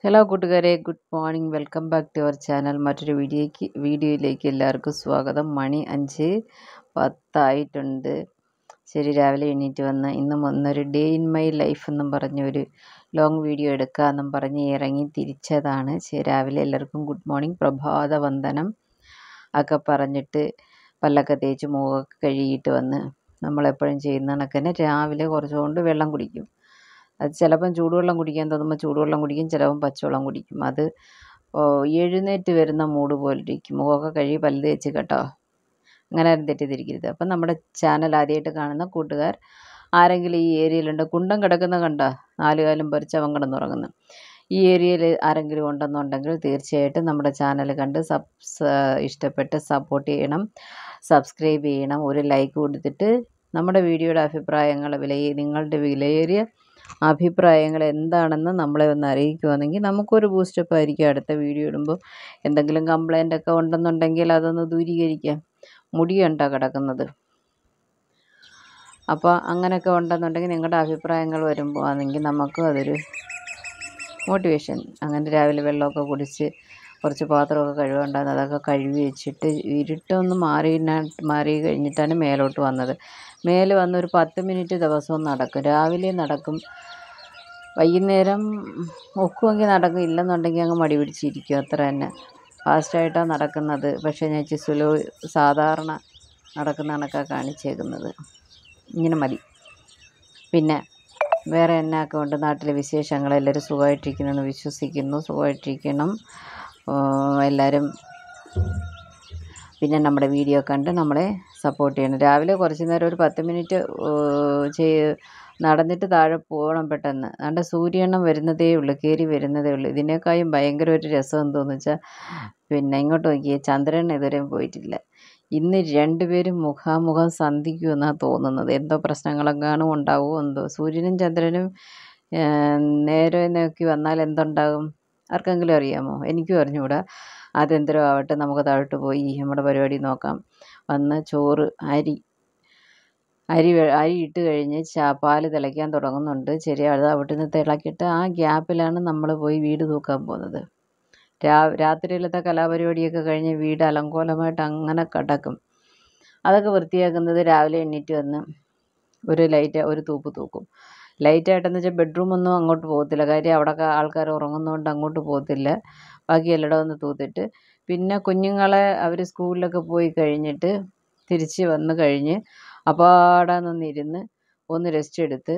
Hello കൂട്ടുകാരെ, good morning. Welcome back to our channel. മറ്റൊരു വീഡിയോയിലേക്ക് എല്ലാവർക്കും സ്വാഗതം. മണി 5:10 ശരി, രാവിലെ എണീറ്റ് വന്ന് ഇന്നൊരു ഡേ ഇൻ മൈ ലൈഫ് എന്നും പറഞ്ഞ് ഒരു ലോങ് വീഡിയോ എടുക്കാമെന്നും പറഞ്ഞ് ഇറങ്ങി തിരിച്ചതാണ്. രാവിലെ എല്ലാവർക്കും ഗുഡ് മോർണിംഗ്, പ്രഭാത വന്ദനം ഒക്കെ പറഞ്ഞിട്ട് പല്ലൊക്കെ തേച്ച് മുഖമൊക്കെ കഴുകിയിട്ട് വന്ന് നമ്മളെപ്പോഴും ചെയ്യുന്ന കണക്ക് തന്നെ രാവിലെ കുറച്ചുകൊണ്ട് വെള്ളം കുടിക്കും. അത് ചിലപ്പം ചൂടുവെള്ളം കുടിക്കാൻ തോന്നുമ്പോൾ ചൂടുവെള്ളം കുടിക്കും, ചിലപ്പം പച്ചവെള്ളം കുടിക്കും. അത് എഴുന്നേറ്റ് വരുന്ന മൂഡ് പോലെ ഇരിക്കും. മുഖമൊക്കെ കഴുകി പല്ല് തേച്ച് കേട്ടോ, അങ്ങനെ ആരും തെറ്റിദ്ധരിക്കരുത്. അപ്പം നമ്മുടെ ചാനൽ ആദ്യമായിട്ട് കാണുന്ന കൂട്ടുകാർ ആരെങ്കിലും ഈ ഏരിയയിലുണ്ട്, കുണ്ടം കിടക്കുന്ന കണ്ടോ, 4 കാലും പറിച്ച് അവൻ കിടന്നുറങ്ങുന്നു, ഈ ഏരിയയിൽ ആരെങ്കിലും ഉണ്ടെന്നുണ്ടെങ്കിൽ തീർച്ചയായിട്ടും നമ്മുടെ ചാനൽ കണ്ട് ഇഷ്ടപ്പെട്ട് സപ്പോർട്ട് ചെയ്യണം, സബ്സ്ക്രൈബ് ചെയ്യണം, ഒരു ലൈക്ക് കൊടുത്തിട്ട് നമ്മുടെ വീഡിയോയുടെ അഭിപ്രായങ്ങൾ നിങ്ങളുടെ വിലയേറിയ അഭിപ്രായങ്ങൾ എന്താണെന്ന് നമ്മളെ ഒന്ന് അറിയിക്കുകയാണെങ്കിൽ നമുക്കൊരു ബൂസ്റ്റപ്പ് ആയിരിക്കും അടുത്ത വീഡിയോ ഇടുമ്പോൾ. എന്തെങ്കിലും കംപ്ലൈൻ്റ് ഒക്കെ ഉണ്ടെന്നുണ്ടെങ്കിൽ അതൊന്ന് ദൂരീകരിക്കാം. മുടിയുണ്ടോ കിടക്കുന്നത്? അപ്പോൾ അങ്ങനെയൊക്കെ ഉണ്ടെന്നുണ്ടെങ്കിൽ നിങ്ങളുടെ അഭിപ്രായങ്ങൾ വരുമ്പോൾ ആണെങ്കിൽ നമുക്കും അതൊരു മോട്ടിവേഷൻ. അങ്ങനെ രാവിലെ വെള്ളമൊക്കെ കുടിച്ച് കുറച്ച് പാത്രമൊക്കെ കഴുകാനുണ്ടായിരുന്നു, അതൊക്കെ കഴുകി വെച്ചിട്ട് ഇരുട്ടൊന്ന് മാറി കഴിഞ്ഞിട്ടാണ് മേലോട്ട് വന്നത്. മേലെ വന്ന് ഒരു 10 മിനിറ്റ് ദിവസവും നടക്കും. രാവിലെ നടക്കും, വൈകുന്നേരം ഒക്കുമെങ്കിൽ നടക്കും, ഇല്ലെന്നുണ്ടെങ്കിൽ അങ്ങ് മടി പിടിച്ചിരിക്കും, അത്ര തന്നെ. ഫാസ്റ്റായിട്ടാണ് നടക്കുന്നത്, പക്ഷേ ഞാൻ സ്ലോ സാധാരണ നടക്കുന്ന കണക്കാണ് കാണിച്ചേക്കുന്നത്. ഇങ്ങനെ മതി. പിന്നെ വേറെ എന്നൊക്കെ ഉണ്ട് നാട്ടിലെ വിശേഷങ്ങൾ? എല്ലാവരും സുഖമായിട്ടിരിക്കുന്നെന്ന് വിശ്വസിക്കുന്നു. സുഖമായിട്ടിരിക്കണം എല്ലാവരും. പിന്നെ നമ്മുടെ വീഡിയോ കണ്ട് നമ്മളെ സപ്പോർട്ട് ചെയ്യണം. രാവിലെ കുറച്ച് നേരം ഒരു 10 മിനിറ്റ് നടന്നിട്ട് താഴെ പോകണം പെട്ടെന്ന്. അതുകൊണ്ട് സൂര്യനും വരുന്നതേ ഉള്ളൂ, കയറി വരുന്നതേ ഉള്ളൂ. ഇതിനേക്കാളും ഭയങ്കര ഒരു രസം എന്തോന്ന് വെച്ചാൽ, പിന്നെ ഇങ്ങോട്ട് നോക്കിയേ, ചന്ദ്രൻ ഇതുവരെയും പോയിട്ടില്ല. ഇന്ന് 2 പേരും മുഖാമുഖം സന്ധിക്കുമെന്നാണ് തോന്നുന്നത്. എന്തോ പ്രശ്നങ്ങളെങ്ങാനും ഉണ്ടാവുമോ എന്തോ. സൂര്യനും ചന്ദ്രനും നേരെ നോക്കി വന്നാൽ എന്തുണ്ടാകും ആർക്കെങ്കിലും അറിയാമോ? എനിക്കും അറിഞ്ഞുകൂടാ. അതെന്തരോ ആവട്ടെ, നമുക്ക് താഴോട്ട് പോയി നമ്മുടെ പരിപാടി നോക്കാം. വന്ന് ചോറ് അരി ഇട്ട് കഴിഞ്ഞ് പാല് തിളയ്ക്കാൻ തുടങ്ങുന്നുണ്ട്. ശരി, അത് അവിടുന്ന് തിളക്കിയിട്ട് ആ ഗ്യാപ്പിലാണ് നമ്മൾ പോയി വീട് തൂക്കാൻ പോകുന്നത്. രാത്രിയിലത്തെ കലാപരിപാടിയൊക്കെ കഴിഞ്ഞ് വീട് അലങ്കോലമായിട്ട് അങ്ങനെ കിടക്കും. അതൊക്കെ വൃത്തിയാക്കുന്നത് രാവിലെ എണീറ്റ് വന്ന് ഒരു തൂപ്പ് തൂക്കും. ലൈറ്റായിട്ടെന്ന് വെച്ചാൽ ബെഡ്റൂമൊന്നും അങ്ങോട്ട് പോകത്തില്ല, കാര്യം അവിടെ ആൾക്കാർ ഉറങ്ങുന്നതുകൊണ്ട് അങ്ങോട്ട് പോകത്തില്ല. ബാക്കി എല്ലായിടവും ഒന്ന് തൂത്തിട്ട് പിന്നെ കുഞ്ഞുങ്ങളെ അവർ സ്കൂളിലൊക്കെ പോയി കഴിഞ്ഞിട്ട് തിരിച്ച് വന്ന് കഴിഞ്ഞ് അപ്പാടാന്നൊന്നിരുന്ന് ഒന്ന് റെസ്റ്റ് എടുത്ത്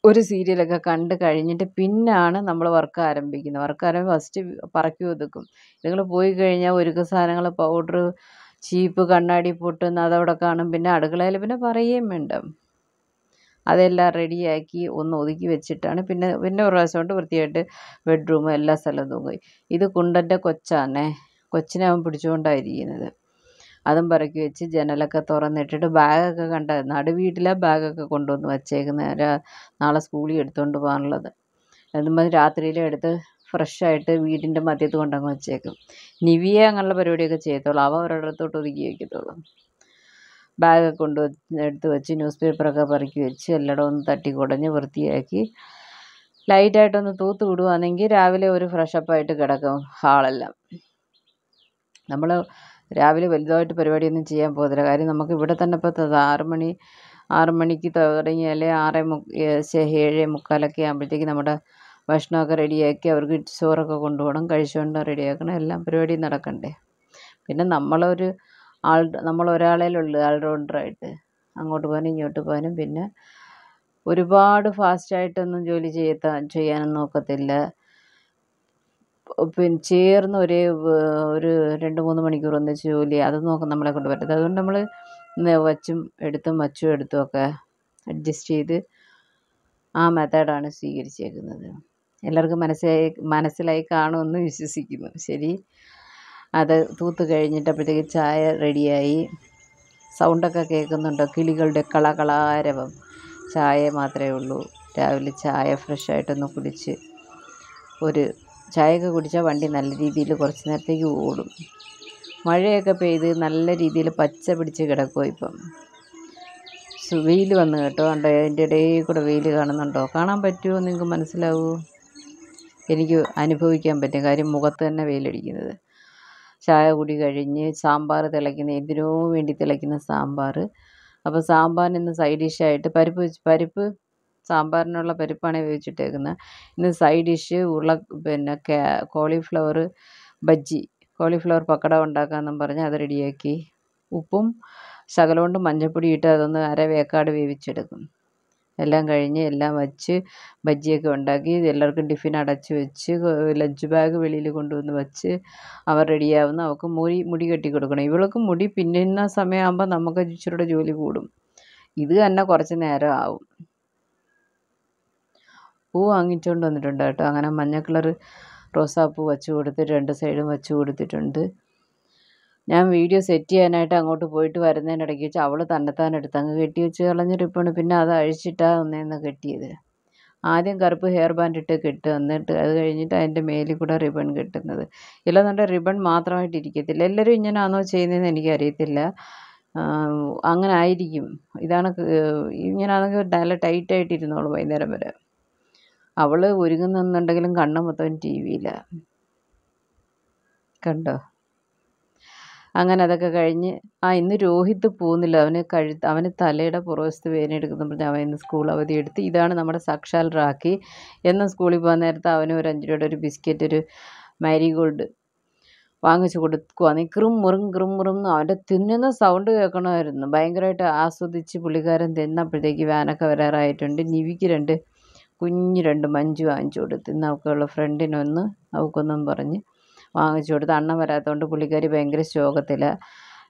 ഒരു സീരിയലൊക്കെ കണ്ട് കഴിഞ്ഞിട്ട് പിന്നാണ് നമ്മൾ വർക്ക് ആരംഭിക്കുന്നത്. ഫസ്റ്റ് പറക്കി ഒതുക്കും. നിങ്ങൾ പോയി കഴിഞ്ഞാൽ ഒരുക്ക സാധനങ്ങൾ, പൗഡർ, ചീപ്പ്, കണ്ണാടി പൊട്ടുന്ന അതവിടെ കാണും. പിന്നെ അടുക്കളയിൽ പിന്നെ പറയുകയും വേണ്ട. അതെല്ലാം റെഡിയാക്കി ഒന്ന് ഒതുക്കി വെച്ചിട്ടാണ് പിന്നെ ഒരു പ്രാവശ്യം കൊണ്ട് വൃത്തിയായിട്ട് ബെഡ്റൂം എല്ലാ സ്ഥലവും തൂങ്ങി. ഇത് കുണ്ടൻ്റെ കൊച്ചാണേ, കൊച്ചിനെ അവൻ പിടിച്ചുകൊണ്ടായിരിക്കുന്നത്. അതും പറക്കി വെച്ച് ജനലൊക്കെ തുറന്നിട്ടിട്ട് ബാഗൊക്കെ കണ്ട നടുവീട്ടിലെ ബാഗൊക്കെ കൊണ്ടുവന്ന് വച്ചേക്കുന്ന നാളെ സ്കൂളിൽ എടുത്തുകൊണ്ട് പോകാനുള്ളത്. അതുമ്പോൾ രാത്രിയിലും എടുത്ത് ഫ്രഷായിട്ട് വീടിൻ്റെ മധ്യത്ത് കൊണ്ടങ്ങ് വച്ചേക്കും. നിവിയ അങ്ങനെയുള്ള പരിപാടിയൊക്കെ ചെയ്യത്തുള്ളൂ, അവ ഒരിടത്തോട്ട് ഒതുക്കി വയ്ക്കത്തുള്ളൂ. ബാഗൊക്കെ എടുത്ത് വെച്ച് ന്യൂസ് പേപ്പറൊക്കെ പറക്കി വെച്ച് എല്ലായിടവും ഒന്ന് തട്ടിക്കുടഞ്ഞ് വൃത്തിയാക്കി ലൈറ്റായിട്ടൊന്ന് തൂത്ത് വിടുവാണെങ്കിൽ രാവിലെ ഒരു ഫ്രഷപ്പായിട്ട് കിടക്കും ഹാളെല്ലാം. നമ്മൾ രാവിലെ വലുതായിട്ട് പരിപാടിയൊന്നും ചെയ്യാൻ പോകത്തില്ല, കാര്യം നമുക്ക് ഇവിടെ തന്നെ ഇപ്പോൾ 6 മണിക്ക് തുടങ്ങിയാൽ 7:45 ആകുമ്പോഴത്തേക്ക് നമ്മുടെ ഭക്ഷണമൊക്കെ റെഡിയാക്കി അവർക്ക് ചോറൊക്കെ കൊണ്ടുപോകണം, കഴിച്ചുകൊണ്ട് റെഡിയാക്കണം, എല്ലാം പരിപാടി നടക്കണ്ടേ. പിന്നെ നമ്മളൊരാളേലുള്ളൂ ആൾറൗണ്ടറായിട്ട്, അങ്ങോട്ട് പോകാനും ഇങ്ങോട്ട് പോകാനും. പിന്നെ ഒരുപാട് ഫാസ്റ്റായിട്ടൊന്നും ജോലി ചെയ്യാനും നോക്കത്തില്ല. പിന്നെ ചേർന്ന് ഒരു 2-3 മണിക്കൂർ ഒന്നിച്ച് ജോലി അതൊന്നും നമ്മളെ കൊണ്ട് പറ്റത്തില്ല. അതുകൊണ്ട് നമ്മൾ വച്ചും എടുത്തും ഒക്കെ അഡ്ജസ്റ്റ് ചെയ്ത് ആ മെത്തേഡാണ് സ്വീകരിച്ചേക്കുന്നത്. എല്ലാവർക്കും മനസ്സിലായി കാണുമെന്ന് വിശ്വസിക്കുന്നു. ശരി, അത് തൂത്ത് കഴിഞ്ഞിട്ടപ്പോഴത്തേക്ക് ചായ റെഡിയായി. സൗണ്ടൊക്കെ കേൾക്കുന്നുണ്ടോ? കിളികളുടെ കളകളാരവം. ചായ മാത്രമേ ഉള്ളൂ. രാവിലെ ചായ ഫ്രഷായിട്ടൊന്ന് കുടിച്ച് ചായയൊക്കെ കുടിച്ചാൽ വണ്ടി നല്ല രീതിയിൽ കുറച്ച് നേരത്തേക്ക് ഓടും. മഴയൊക്കെ പെയ്ത് നല്ല രീതിയിൽ പച്ച പിടിച്ച് കിടക്കുക ഇപ്പം. വെയിൽ വന്നു കേട്ടോ, കണ്ടോ? അതിൻ്റെ ഇടയിൽ കൂടെ വെയിൽ കാണുന്നുണ്ടോ? കാണാൻ പറ്റുമോ? നിങ്ങൾക്ക് മനസ്സിലാവുമോ? എനിക്ക് അനുഭവിക്കാൻ പറ്റും. കാര്യം മുഖത്ത് തന്നെ വെയിലടിക്കുന്നത്. ചായ കുടി കഴിഞ്ഞ് സാമ്പാർ തിളയ്ക്കുന്ന, എന്തിനോ വേണ്ടി തിളയ്ക്കുന്ന സാമ്പാർ. അപ്പോൾ സാമ്പാറിന് ഇന്ന് സൈഡ് ഡിഷായിട്ട് പരിപ്പ് സാമ്പാറിനുള്ള പരിപ്പാണ് വേവിച്ചിട്ടേക്കുന്നത്. ഇന്ന് side dish cauliflower bajji, cauliflower pakoda ഉണ്ടാക്കാമെന്നും പറഞ്ഞ് അത് റെഡിയാക്കി. ഉപ്പും ശകലം മഞ്ഞൾപ്പൊടി ഇട്ട് അതൊന്ന് വേക്കാട് വേവിച്ചെടുക്കും. എല്ലാം കഴിഞ്ഞ് എല്ലാം വച്ച് ബജ്ജിയൊക്കെ ഉണ്ടാക്കി എല്ലാവർക്കും ടിഫിൻ അടച്ച് വെച്ച് ലഞ്ച് ബാഗ് വെളിയിൽ കൊണ്ടുവന്ന് വച്ച് അവർ റെഡിയാവുന്നു. അവൾക്ക് മുടി കെട്ടി കൊടുക്കണം. ഇവൾക്ക് മുടി പിന്നുന്ന സമയമാകുമ്പോൾ നമുക്ക് ഇച്ചിരിയുടെ ജോലി കൂടും. ഇത് തന്നെ കുറച്ച് നേരം ആവും. പൂ വാങ്ങിച്ചുകൊണ്ട് വന്നിട്ടുണ്ട് കേട്ടോ. അങ്ങനെ മഞ്ഞ കളർ റോസാപ്പൂ വച്ച് കൊടുത്ത് 2 സൈഡും വച്ച് കൊടുത്തിട്ടുണ്ട്. ഞാൻ വീഡിയോ സെറ്റ് ചെയ്യാനായിട്ട് അങ്ങോട്ട് പോയിട്ട് വരുന്നതിനിടയ്ക്ക് വെച്ച് അവൾ തന്നെത്താൻ എടുത്ത് അങ്ങ് കെട്ടി വെച്ച് കളഞ്ഞിരിപ്പാണ്. പിന്നെ അത് അഴിച്ചിട്ടാണ് ഒന്നേന്ന് കെട്ടിയത്. ആദ്യം കറുപ്പ് ഹെയർ ബാൻഡ് ഇട്ട് കെട്ടുക, എന്നിട്ട് അത് കഴിഞ്ഞിട്ട് അതിൻ്റെ മേലിൽ കൂടെ റിബൺ കെട്ടുന്നത്. ഇല്ലെന്നുണ്ടെങ്കിൽ റിബൺ മാത്രമായിട്ട് ഇരിക്കത്തില്ല. എല്ലാവരും ഇങ്ങനെയാണോ ചെയ്യുന്നതെന്ന് എനിക്കറിയത്തില്ല. അങ്ങനെ ആയിരിക്കും. ഇങ്ങനെയാണെങ്കിൽ നല്ല ടൈറ്റായിട്ട് ഇരുന്നോളൂ വൈകുന്നേരം വരെ. അവൾ ഒരുങ്ങുന്നുണ്ടെങ്കിലും കണ്ണ് മൊത്തം ടി വിയിലാണ്. കണ്ടോ? അങ്ങനെ അതൊക്കെ കഴിഞ്ഞ് ഇന്ന് രോഹിത് പോകുന്നില്ല. അവന് തലയുടെ പുറവശത്ത് വേദന എടുക്കുന്നു പറഞ്ഞ് അവൻ ഇന്ന് സ്കൂൾ അവധി എടുത്ത്. ഇതാണ് നമ്മുടെ സാക്ഷാൽ റാക്കി. എന്നും സ്കൂളിൽ പോകാൻ നേരത്ത് അവന് ഒരു 5 രൂപയുടെ ഒരു ബിസ്ക്കറ്റ്, ഒരു മാരിഗോൾഡ് വാങ്ങിച്ച് കൊടുക്കുവാണ്. ക്രും മുറും അവൻ്റെ തിന്നുന്ന സൗണ്ട് കേൾക്കണമായിരുന്നു. ഭയങ്കരമായിട്ട് ആസ്വദിച്ച് പുള്ളിക്കാരൻ തിന്നപ്പോഴത്തേക്ക് വാനൊക്കെ വരാറായിട്ടുണ്ട്. നിവിക്ക് 2 കുഞ്ഞ് മഞ്ച് വാങ്ങിച്ചു കൊടുത്ത്. ഇന്ന് അവൾക്കുള്ള ഫ്രണ്ടിനൊന്ന് അവൾക്കൊന്നും പറഞ്ഞ് വാങ്ങിച്ചു കൊടുത്ത്. അണ്ണൻ വരാത്തതുകൊണ്ട് പുള്ളിക്കാരി ഭയങ്കര ശോകത്തിലാണ്.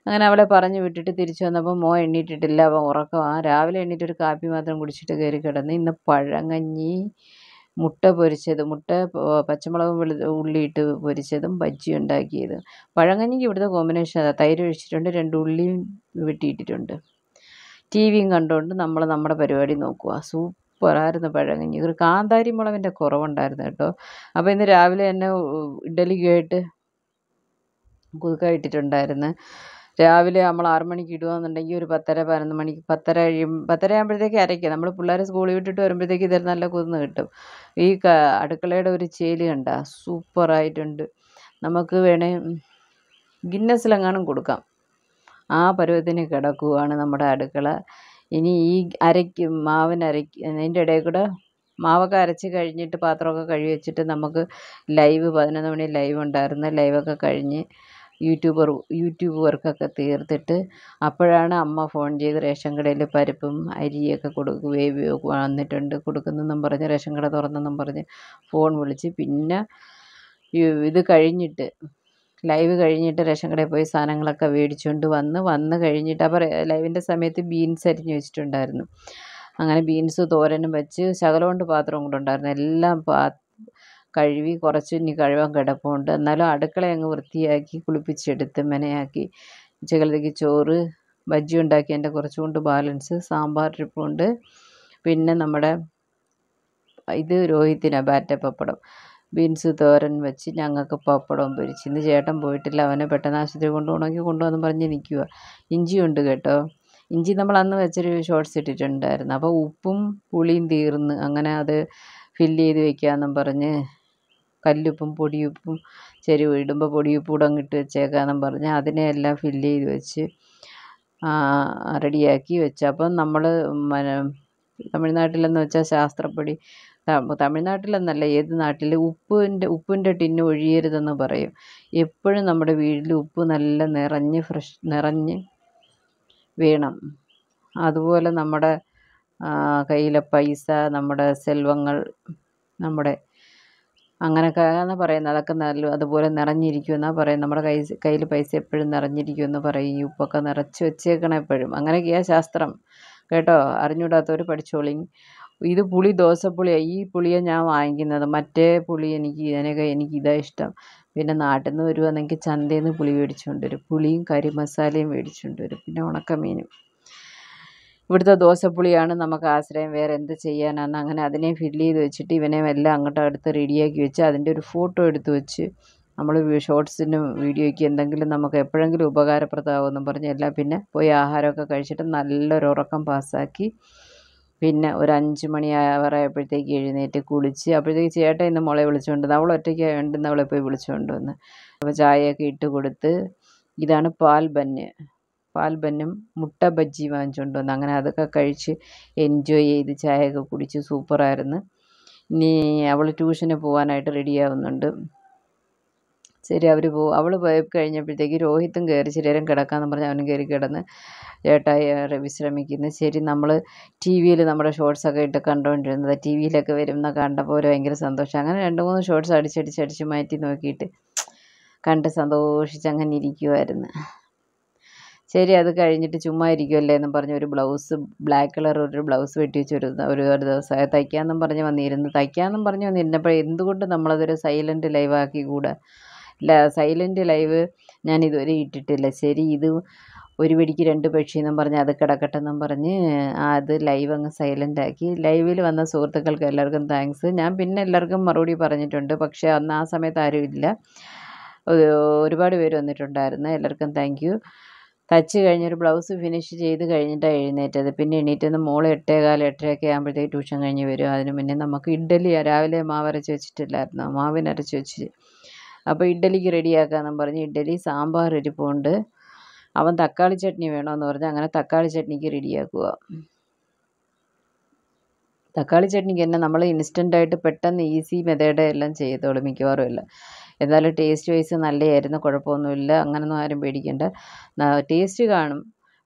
അങ്ങനെ അവളെ പറഞ്ഞു വിട്ടിട്ട് തിരിച്ചു വന്നപ്പോൾ മോൻ എണ്ണീറ്റിട്ടില്ല. അവൻ ഉറക്കമാണ്. രാവിലെ എണ്ണീറ്റ് ഒരു കാപ്പി മാത്രം കുടിച്ചിട്ട് കയറി കിടന്ന്. ഇന്ന് പഴങ്കഞ്ഞി, മുട്ട പൊരിച്ചത്, പച്ചമുളകും ഉള്ളിയിട്ട് പൊരിച്ചതും ബജ്ജി ഉണ്ടാക്കിയത്. പഴങ്കഞ്ഞിക്ക് ഇവിടുത്തെ കോമ്പിനേഷൻ അതാണ്. തൈര് ഒഴിച്ചിട്ടുണ്ട്, 2 ഉള്ളിയും വെട്ടിയിട്ടിട്ടുണ്ട്. ടി വിയും കണ്ടുകൊണ്ട് നമ്മൾ നമ്മുടെ പരിപാടി നോക്കുക. സൂപ്പറായിരുന്നു പഴങ്കഞ്ഞി. ഒരു കാന്താരി മുളകിൻ്റെ കുറവുണ്ടായിരുന്നു കേട്ടോ. അപ്പോൾ ഇന്ന് രാവിലെ തന്നെ ഇഡ്ഡലിക്കായിട്ട് കുതുക്ക ഇട്ടിട്ടുണ്ടായിരുന്നു. രാവിലെ നമ്മൾ 6 മണിക്ക് ഇടുകയെന്നുണ്ടെങ്കിൽ ഒരു 10:30-11 മണിക്ക് 10:30 ആകുമ്പോഴത്തേക്ക് അരയ്ക്കുക. നമ്മൾ പിള്ളേരെ സ്കൂളിൽ വിട്ടിട്ട് വരുമ്പോഴത്തേക്ക് ഇത് നല്ല കുതിർന്ന് കിട്ടും. ഈ അടുക്കളയുടെ ഒരു ചേല് കണ്ട സൂപ്പറായിട്ടുണ്ട്. നമുക്ക് വേണേൽ ഗിന്നസിലെങ്ങാനും കൊടുക്കാം. ആ പരുവത്തിന് കിടക്കുകയാണ് നമ്മുടെ അടുക്കള. ഇനി ഈ അതിൻ്റെ ഇടയിൽ കൂടെ മാവൊക്കെ അരച്ച് കഴിഞ്ഞിട്ട് പാത്രമൊക്കെ കഴുകി വെച്ചിട്ട് നമുക്ക് 11 മണി ലൈവ് ഉണ്ടായിരുന്നു. ലൈവൊക്കെ കഴിഞ്ഞ് യൂട്യൂബ് വർക്കൊക്കെ തീർത്തിട്ട് അപ്പോഴാണ് അമ്മ ഫോൺ ചെയ്ത് റേഷൻ കടയിൽ പരിപ്പും അരിയൊക്കെ വന്നിട്ടുണ്ട് കൊടുക്കുന്നെന്നും പറഞ്ഞ് റേഷൻ കട തുറന്നെന്നും പറഞ്ഞ് ഫോൺ വിളിച്ച്. പിന്നെ ഇത് കഴിഞ്ഞിട്ട് ലൈവ് കഴിഞ്ഞിട്ട് റേഷൻ കടയിൽ പോയി സാധനങ്ങളൊക്കെ മേടിച്ചുകൊണ്ട് വന്ന് കഴിഞ്ഞിട്ട് അപ്പോൾ ലൈവിൻ്റെ സമയത്ത് ബീൻസ് അരിഞ്ഞ് വെച്ചിട്ടുണ്ടായിരുന്നു. അങ്ങനെ ബീൻസ് തോരനും വെച്ച് ശകലമുണ്ട് പാത്രം കൊണ്ടുണ്ടായിരുന്നു. എല്ലാം കഴുകി കുറച്ച് ഇനി കഴുകാൻ കിടപ്പുണ്ട്. എന്നാലും അടുക്കള അങ്ങ് വൃത്തിയാക്കി കുളിപ്പിച്ചെടുത്ത് മെനയാക്കി. ഉച്ചക്കലത്തേക്ക് ചോറ്, ബജ്ജി ഉണ്ടാക്കിയതിൻ്റെ കുറച്ചുകൊണ്ട് ബാലൻസ്, സാമ്പാർ ഇരിപ്പുണ്ട്. പിന്നെ നമ്മുടെ ഇത് രോഹിത്തിന് ബാറ്റ പപ്പടം, ബീൻസ് തോരൻ വെച്ച് ഞങ്ങൾക്ക് പപ്പടവും പൊരിച്ച്. ഇന്ന് ചേട്ടൻ പോയിട്ടില്ല. അവനെ പെട്ടെന്ന് ആശുപത്രി കൊണ്ടുവന്ന് പറഞ്ഞ് നിൽക്കുക. ഇഞ്ചിയുണ്ട് കേട്ടോ. ഇഞ്ചി നമ്മൾ അന്ന് വെച്ചൊരു ഷോർട്ട്സ് ഇട്ടിട്ടുണ്ടായിരുന്നു. അപ്പോൾ ഉപ്പും പുളിയും തീർന്ന് അങ്ങനെ അത് ഫില്ല് ചെയ്ത് വെക്കാമെന്നും പറഞ്ഞ് കല്ലുപ്പും പൊടിയുപ്പും ഇടുമ്പോൾ പൊടിയുപ്പ് കൂടെ അങ്ങിട്ട് വെച്ചേക്കാമെന്നും പറഞ്ഞ് അതിനെയെല്ലാം ഫില്ല് ചെയ്ത് വെച്ച് റെഡിയാക്കി വെച്ച്. അപ്പം നമ്മൾ തമിഴ്നാട്ടിലെന്ന് വെച്ചാൽ ശാസ്ത്രപ്പടി, തമിഴ്നാട്ടിലെന്നല്ല ഏത് നാട്ടിൽ ഉപ്പിൻ്റെ ടിന്ന് ഒഴിയരുതെന്ന് പറയും. എപ്പോഴും നമ്മുടെ വീട്ടിൽ ഉപ്പ് നല്ല നിറഞ്ഞ് വേണം. അതുപോലെ നമ്മുടെ കയ്യിലെ പൈസ, നമ്മുടെ സെൽവങ്ങൾ, നമ്മുടെ അങ്ങനെയൊക്കെയാണ് പറയുന്നത്. അതൊക്കെ അതുപോലെ നിറഞ്ഞിരിക്കുമെന്നാണ് പറയുന്നത്. നമ്മുടെ കയ്യിൽ പൈസ എപ്പോഴും നിറഞ്ഞിരിക്കുമെന്ന് പറയും. ഈ ഉപ്പൊക്കെ നിറച്ച് വെച്ചേക്കണം എപ്പോഴും. അങ്ങനെയൊക്കെയാണ് ശാസ്ത്രം കേട്ടോ. അറിഞ്ഞൂടാത്തവർ പഠിച്ചോളി. ഇത് പുളി ദോശപ്പുളിയാണ്. ഈ പുളിയാണ് ഞാൻ വാങ്ങിക്കുന്നത്. മറ്റേ പുളി എനിക്കിതാ ഇഷ്ടം. പിന്നെ നാട്ടിൽ നിന്ന് വരുവാണെങ്കിൽ ചന്തയിൽ നിന്ന് പുളി മേടിച്ചുകൊണ്ട് വരും. പുളിയും കരിമസാലയും മേടിച്ചുകൊണ്ട് വരും. പിന്നെ ഉണക്കമീനും. ഇവിടുത്തെ ദോശപ്പുളിയാണ് നമുക്ക് ആശ്രയം. വേറെ എന്ത് ചെയ്യാനാണ്? അങ്ങനെ അതിനെ ഫില്ല് ചെയ്ത് വെച്ചിട്ട് ഇവനെ എല്ലാം അങ്ങോട്ട് അടുത്ത് റെഡിയാക്കി വെച്ച് അതിൻ്റെ ഒരു ഫോട്ടോ എടുത്ത് വെച്ച് നമ്മൾ ഷോർട്സിനും വീഡിയോയ്ക്ക് എന്തെങ്കിലും നമുക്ക് എപ്പോഴെങ്കിലും ഉപകാരപ്രദമാകുമെന്നും പറഞ്ഞ് എല്ലാം പിന്നെ പോയി ആഹാരമൊക്കെ കഴിച്ചിട്ട് നല്ലൊരു ഉറക്കം പാസ്സാക്കി പിന്നെ ഒരു 5 മണി ആവാറായപ്പോഴത്തേക്ക് എഴുന്നേറ്റ് കുളിച്ച് അപ്പോഴത്തേക്ക് ചേട്ടൻ ഇന്ന് മോളെ വിളിച്ചുകൊണ്ട് വന്നു. അവൾ ഒറ്റയ്ക്കായതുകൊണ്ട് ഇന്ന് അവളെ പോയി വിളിച്ചുകൊണ്ട് വന്ന്. അപ്പോൾ ചായയൊക്കെ ഇട്ട് കൊടുത്ത് ഇതാണ് പാൽ ബന്നും മുട്ട ബജ്ജി വാങ്ങിച്ചുകൊണ്ട് വന്നു. അങ്ങനെ അതൊക്കെ കഴിച്ച് എൻജോയ് ചെയ്ത് ചായയൊക്കെ കുടിച്ച് സൂപ്പറായിരുന്നു. ഇനി അവൾ ട്യൂഷന് പോകാനായിട്ട് റെഡിയാവുന്നുണ്ട്. ശരി അവൾ പോയി കഴിഞ്ഞപ്പോഴത്തേക്ക് രോഹിത്തും കയറി ഇച്ചിരി നേരം കിടക്കാമെന്ന് പറഞ്ഞ് അവനും കയറി കിടന്ന് ചേട്ടായി വിശ്രമിക്കുന്നു. ശരി നമ്മൾ ടി വിയിൽ നമ്മുടെ ഷോർട്സൊക്കെ ഇട്ട് കണ്ടുകൊണ്ടിരുന്നത് ടി വിയിലൊക്കെ വരുന്ന കണ്ടപ്പോൾ ഒരു ഭയങ്കര സന്തോഷം. അങ്ങനെ 2-3 ഷോർട്സ് അടിച്ച് മാറ്റി നോക്കിയിട്ട് കണ്ട് സന്തോഷിച്ച് അങ്ങനെ ഇരിക്കുമായിരുന്നു. ശരി അത് കഴിഞ്ഞിട്ട് ചുമ്മാ ഇരിക്കുമല്ലേ എന്നും പറഞ്ഞ് ഒരു ബ്ലൗസ് ബ്ലാക്ക് കളർ ഒരു ബ്ലൗസ് വെട്ടി വെച്ച് ഒരു ദിവസമായി തയ്ക്കാമെന്നും പറഞ്ഞ് വന്നിരുന്നപ്പോൾ എന്തുകൊണ്ട് നമ്മളതൊരു സൈലൻറ്റ് ലൈവാക്കി കൂടെ സൈലൻറ്റ് ലൈവ് ഞാൻ ഇതുവരെ ഇട്ടിട്ടില്ല. ശരി ഇത് ഒരു വെടിക്ക് 2 പക്ഷി എന്നും പറഞ്ഞ് അത് കിടക്കട്ടെ എന്നും പറഞ്ഞ് അത് ലൈവ് അങ്ങ് സൈലൻ്റ് ആക്കി. ലൈവിൽ വന്ന സുഹൃത്തുക്കൾക്ക് എല്ലാവർക്കും താങ്ക്സ്. ഞാൻ പിന്നെ എല്ലാവർക്കും മറുപടി പറഞ്ഞിട്ടുണ്ട്. പക്ഷേ അന്ന് ആ സമയത്ത് ആരും ഇല്ല. ഒരുപാട് പേര് വന്നിട്ടുണ്ടായിരുന്നു. എല്ലാവർക്കും താങ്ക് യു. തച്ച് കഴിഞ്ഞൊരു ബ്ലൗസ് ഫിനിഷ് ചെയ്ത് കഴിഞ്ഞിട്ടാണ് എഴുന്നേറ്റത്. പിന്നെ എണീറ്റത് മോൾ 8:15 8:30 ആകുമ്പോഴത്തേക്ക് ട്യൂഷൻ കഴിഞ്ഞ് വരും. അതിന് മുന്നേ നമുക്ക് ഇഡ്ഡലി രാവിലെ മാവ് അരച്ച് വെച്ചിട്ടില്ലായിരുന്നു, മാവിനരച്ച് വെച്ച്. അപ്പോൾ ഇഡ്ഡലിക്ക് റെഡിയാക്കാമെന്നും പറഞ്ഞ് ഇഡ്ഡലി സാമ്പാർ ഇരിപ്പുണ്ട്. അവൻ തക്കാളി ചട്നി വേണമെന്ന് പറഞ്ഞ് അങ്ങനെ തക്കാളി ചട്നിക്ക് റെഡിയാക്കുക. തക്കാളി ചട്നിക്ക് തന്നെ നമ്മൾ ഇൻസ്റ്റൻ്റായിട്ട് പെട്ടെന്ന് ഈസി മെത്തേഡ് എല്ലാം ചെയ്തോളും മിക്കവാറും എല്ലാം. എന്നാലും ടേസ്റ്റ് വൈസ് നല്ലതായിരുന്നു, കുഴപ്പമൊന്നുമില്ല. അങ്ങനൊന്നും ആരും പേടിക്കേണ്ട. ടേസ്റ്റ് കാണും.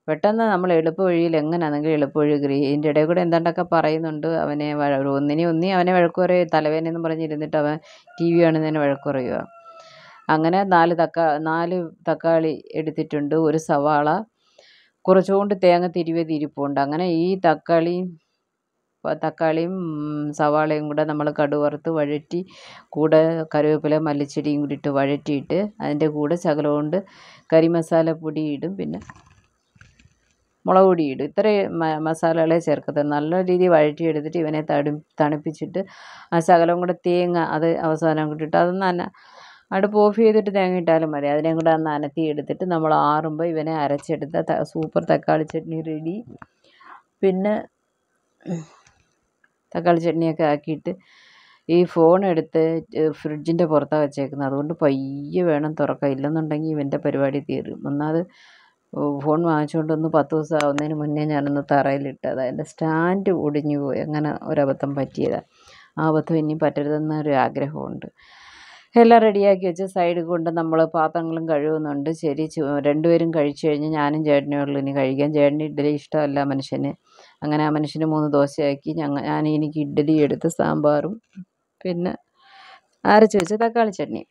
പെട്ടെന്ന് നമ്മൾ എളുപ്പവഴിയിൽ എങ്ങനെയാണെങ്കിലും എളുപ്പവഴി ഇതിൻ്റെ ഇടയിൽ കൂടെ എന്താണ്ടൊക്കെ പറയുന്നുണ്ട്. അവനെ അവനെ വഴക്ക് പറയുക തലവേദനയെന്നും പറഞ്ഞിരുന്നിട്ട് അവൻ ടി വി കാണുന്നതിന് വഴക്ക് പറയുക. അങ്ങനെ 4 തക്കാളി എടുത്തിട്ടുണ്ട്, ഒരു സവാള, കുറച്ചുകൊണ്ട് തേങ്ങ തിരുവിയത് ഇരിപ്പുണ്ട്. അങ്ങനെ ഈ തക്കാളിയും സവാളയും കൂടെ നമ്മൾ കടുക് വറുത്ത് വഴറ്റി കൂടെ കറിവേപ്പില മല്ലിച്ചെടിയും കൂടി ഇട്ട് വഴറ്റിയിട്ട് അതിൻ്റെ കൂടെ ശകലമുണ്ട് കരിമസാലപ്പൊടി ഇടും, പിന്നെ മുളക് പൊടി ഇടും. ഇത്രയും മസാലകളെ ചേർക്കത്തുള്ളൂ. നല്ല രീതിയിൽ വഴറ്റിയെടുത്തിട്ട് ഇവനെ തണുപ്പിച്ചിട്ട് ആ ശകലം കൂടെ തേങ്ങ അത് അവസാനം കൂട്ടിയിട്ട് അതൊന്ന് അടുപ്പ് ഓഫ് ചെയ്തിട്ട് തേങ്ങ ഇട്ടാലും മതി. അതിനെയും കൂടെ ഒന്ന് അനത്തി എടുത്തിട്ട് നമ്മൾ ആറുമ്പോൾ ഇവനെ അരച്ചെടുത്ത സൂപ്പർ തക്കാളി ചട്നി റെഡി. പിന്നെ തക്കാളി ചട്നിയൊക്കെ ആക്കിയിട്ട് ഈ ഫോൺ എടുത്ത് ഫ്രിഡ്ജിൻ്റെ പുറത്താണ് വെച്ചേക്കുന്നത്. അതുകൊണ്ട് പയ്യെ വേണം തുറക്കാൻ, ഇല്ലെന്നുണ്ടെങ്കിൽ ഇവൻ്റെ പരിപാടി തീരും. ഒന്നാമത് ഫോൺ വാങ്ങിച്ചുകൊണ്ടൊന്ന് 10 ദിവസം ആവുന്നതിന് മുന്നേ ഞാനൊന്ന് തറയിലിട്ടത്, അതിൻ്റെ സ്റ്റാൻഡ് ഒടിഞ്ഞു പോയി. അങ്ങനെ ഒരബദ്ധം പറ്റിയതാണ്. ആ അബദ്ധം ഇനി പറ്റരുതെന്നൊരു ആഗ്രഹമുണ്ട്. എല്ലാം റെഡിയാക്കി വെച്ച് സൈഡിൽ കൊണ്ട് നമ്മൾ പാത്രങ്ങളും കഴുകുന്നുണ്ട്. ശരി 2 പേരും കഴിച്ചു കഴിഞ്ഞ് ഞാനും ചേട്ടനേ ഉള്ളൂ ഇനി കഴിക്കാൻ. ചേട്ടന് ഇഡ്ഡലി ഇഷ്ടമല്ല മനുഷ്യന്. അങ്ങനെ ആ മനുഷ്യന് 3 ദോശയാക്കി. എനിക്ക് ഇഡ്ഡലി എടുത്ത് സാമ്പാറും പിന്നെ അരച്ച് വെച്ച് തക്കാളി ചട്നി.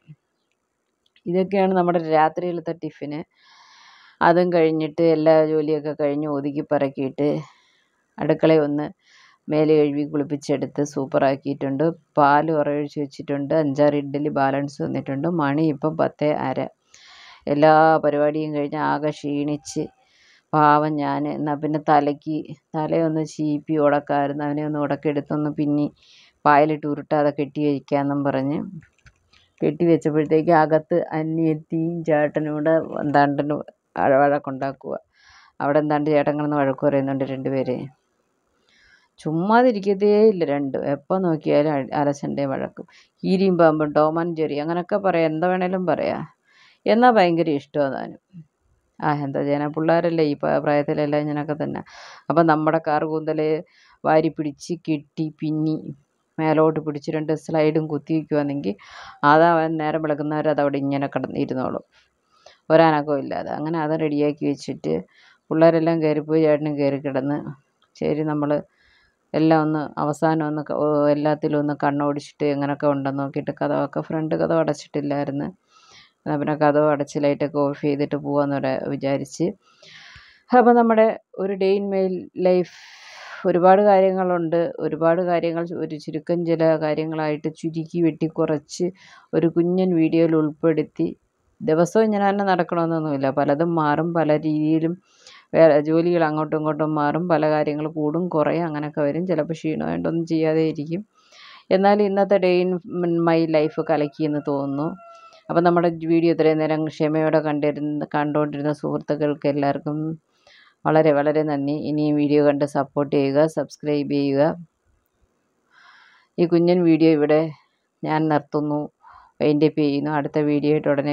ഇതൊക്കെയാണ് നമ്മുടെ രാത്രിയിലത്തെ ടിഫിന്. അതും കഴിഞ്ഞിട്ട് എല്ലാ ജോലിയൊക്കെ കഴിഞ്ഞ് ഒതുക്കി പറക്കിയിട്ട് അടുക്കളയിൽ ഒന്ന് മേല് കഴുകി കുളിപ്പിച്ചെടുത്ത് സൂപ്പറാക്കിയിട്ടുണ്ട്. പാൽ ഉറയൊഴിച്ച് വെച്ചിട്ടുണ്ട്. 5-6 ഇഡ്ഡലി ബാലൻസ് വന്നിട്ടുണ്ട്. മണി ഇപ്പം 10:30. എല്ലാ പരിപാടിയും കഴിഞ്ഞ് ആകെ ക്ഷീണിച്ച് പാവം ഞാൻ. എന്നാൽ പിന്നെ തലയൊന്ന് ചീപ്പി ഉടക്കാമായിരുന്നു. അവനെ ഒന്ന് ഉടക്കെടുത്തൊന്ന് പിന്നി പായലിട്ട് ഉരുട്ടാതെ കെട്ടി വയ്ക്കാമെന്നും പറഞ്ഞ് കെട്ടി വെച്ചപ്പോഴത്തേക്ക് അകത്ത് അനിയത്തിയും ചേട്ടനും കൂടെ എന്താണ്ടിന് വഴക്കുണ്ടാക്കുക. അവിടെ എന്താണ്ട് ചേട്ടൻ കിടന്ന് വഴക്ക് പറയുന്നുണ്ട് 2 പേരെ. ചുമ്മാതിരിക്കത്തേ ഇല്ല രണ്ടും. എപ്പോൾ നോക്കിയാലും അലസണ്ടയും വഴക്കും. കീരിയും പാമ്പും ടോം ആൻഡ് ജെറി അങ്ങനെയൊക്കെ പറയാം, എന്താ വേണേലും പറയാം. എന്നാൽ ഭയങ്കര ഇഷ്ടമാണ് താനും. എന്താ ചെയ്യാനാ, പിള്ളേരല്ലേ ഈ പ്രായത്തിലെല്ലാം ഇങ്ങനെയൊക്കെ തന്നെ. അപ്പം നമ്മുടെ കാർ കൂന്തൽ വാരി പിടിച്ച് കെട്ടി പിന്നി മേലോട്ട് പിടിച്ച് 2 സ്ലൈഡും കുത്തി വയ്ക്കുവാണെങ്കിൽ അതവൻ നേരം വിളക്കുന്നവരെ അതവിടെ ഇങ്ങനെ ഇരുന്നോളും, ഒരനക്കവും ഇല്ലാതെ. അങ്ങനെ അത് റെഡിയാക്കി വെച്ചിട്ട് പിള്ളേരെല്ലാം കയറിപ്പോയി, ചേട്ടനും കയറി കിടന്ന്. ശരി നമ്മൾ എല്ലാം ഒന്ന് അവസാനം ഒന്ന് എല്ലാത്തിലും ഒന്ന് കണ്ണോടിച്ചിട്ട് എങ്ങനെയൊക്കെ ഉണ്ടെന്ന് നോക്കിയിട്ട് ഫ്രണ്ട് കതവ് അടച്ചിട്ടില്ലായിരുന്നു. എന്നാൽ പിന്നെ കതവ് അടച്ച് ലൈറ്റൊക്കെ ഓഫ് ചെയ്തിട്ട് പോകാമെന്ന് വിചാരിച്ച്. അപ്പോൾ നമ്മുടെ ഒരു ഡേ ഇൻ മൈ ലൈഫ് ഒരുപാട് കാര്യങ്ങളുണ്ട്. ഒരുപാട് കാര്യങ്ങൾ ഒരു ചുരുക്കം ചില കാര്യങ്ങളായിട്ട് ചുരുക്കി വെട്ടിക്കുറച്ച് ഒരു കുഞ്ഞൻ വീഡിയോയിൽ ഉൾപ്പെടുത്തി. ദിവസവും ഇങ്ങനെ തന്നെ നടക്കണമെന്നൊന്നുമില്ല, പലതും മാറും, പല രീതിയിലും ജോലികൾ അങ്ങോട്ടും ഇങ്ങോട്ടും മാറും, പല കാര്യങ്ങൾ കൂടും കുറയും, അങ്ങനെയൊക്കെ വരും. ചിലപ്പോൾ ക്ഷീണമായിട്ടൊന്നും ചെയ്യാതെ ഇരിക്കും. എന്നാൽ ഇന്നത്തെ ഡേ ഇൻ മൈ ലൈഫ് കലക്കിയെന്ന് തോന്നുന്നു. അപ്പോൾ നമ്മുടെ വീഡിയോ ഇത്രയും നേരം ക്ഷമയോടെ കണ്ടുകൊണ്ടിരുന്ന സുഹൃത്തുക്കൾക്ക് എല്ലാവർക്കും വളരെ വളരെ നന്ദി. ഇനിയും വീഡിയോ കണ്ട് സപ്പോർട്ട് ചെയ്യുക, സബ്സ്ക്രൈബ് ചെയ്യുക. ഈ കുഞ്ഞൻ വീഡിയോ ഇവിടെ ഞാൻ നിർത്തുന്നു, വൈൻഡപ്പ് ചെയ്യുന്നു. അടുത്ത വീഡിയോ ആയിട്ട് ഉടനെ